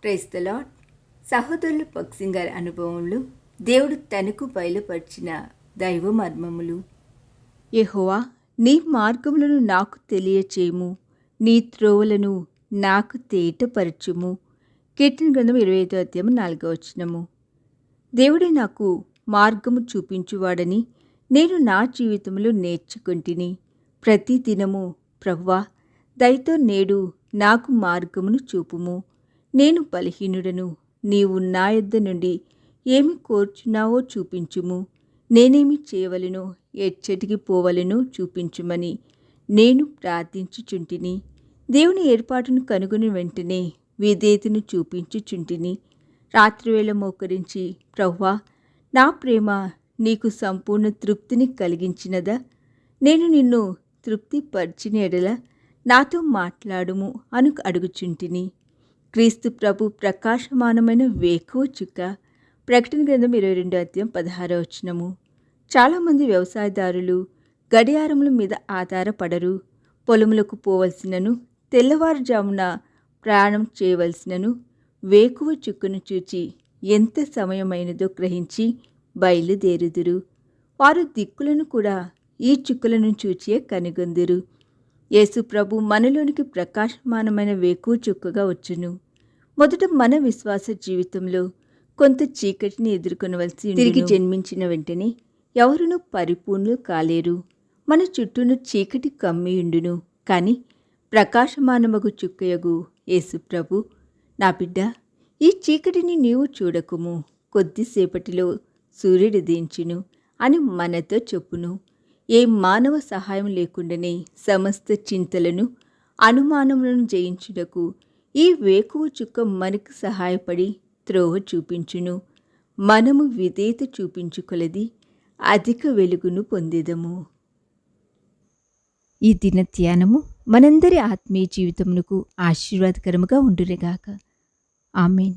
Praise the lord. సహోదరులు భక్సింగ్ గారి అనుభవంలో దేవుడు తనకు బయలుపరిచిన దైవ మర్మములు. యెహోవా, నీ మార్గములను నాకు తెలియచేయము, నీ త్రోవలను నాకు తేటపరచుము. కీర్తన గ్రంథం 25:4. దేవుడే నాకు మార్గము చూపించువాడని నేను నా జీవితంలో నేర్చుకుంటుని. ప్రతి దినము ప్రభువా, దయతో నేడు నాకు మార్గమును చూపుము. నేను బలహీనుడను, నీవు నా యొద్ద నుండి ఏమి కోరుచున్నావో చూపించుము. నేనేమి చేయవలెనో, ఎచ్చటికి పోవలెనో చూపించుమని నేను ప్రార్థించుచుంటిని. దేవుని ఏర్పాటును కనుగొని వెంటనే విధేయతను చూపించుచుంటిని. రాత్రివేళ మోకరించి, ప్రభువా, నా ప్రేమ నీకు సంపూర్ణ తృప్తిని కలిగించినదా? నేను నిన్ను తృప్తిపరిచిన ఎడల నాతో మాట్లాడుము అని అడుగుచుంటిని. క్రీస్తు ప్రభు ప్రకాశమానమైన వేకువ చుక్క. ప్రకటన గ్రంథం 22:16. చాలామంది వ్యవసాయదారులు గడియారముల మీద ఆధారపడరు. పొలములకు పోవలసినను, తెల్లవారుజామున ప్రయాణం చేయవలసినను వేకువ చుక్కను చూచి ఎంత సమయమైనదో గ్రహించి బయలుదేరుదురు. వారు దిక్కులను కూడా ఈ చుక్కలను చూచియే కనుగొందురు. యేసు ప్రభు మనలోనికి ప్రకాశమానమైన వేకువ చుక్కగా వచ్చును. మొదట మన విశ్వాస జీవితంలో కొంత చీకటిని ఎదుర్కొనవలసి తిరిగి జన్మించిన వెంటనే ఎవరునూ పరిపూర్ణులు కాలేరు. మన చుట్టూను చీకటి కమ్మియుండును. కానీ ప్రకాశమానమగు చుక్కయగు యేసు ప్రభు, నా బిడ్డ, ఈ చీకటిని నీవు చూడకుము, కొద్దిసేపటిలో సూర్యుడు ఉదయించును అని మనతో చెప్పును. ఏ మానవ సహాయం లేకుండానే సమస్త చింతలను, అనుమానములను జయించుటకు ఈ వేకువ చుక్క మనకు సహాయపడి త్రోవ చూపించును. మనము విధేయత చూపించుకొలది అధిక వెలుగును పొందేదము. ఈ దిన ధ్యానము మనందరి ఆత్మీయ జీవితమునకు ఆశీర్వాదకరముగా ఉండునుగాక. ఆమేన్.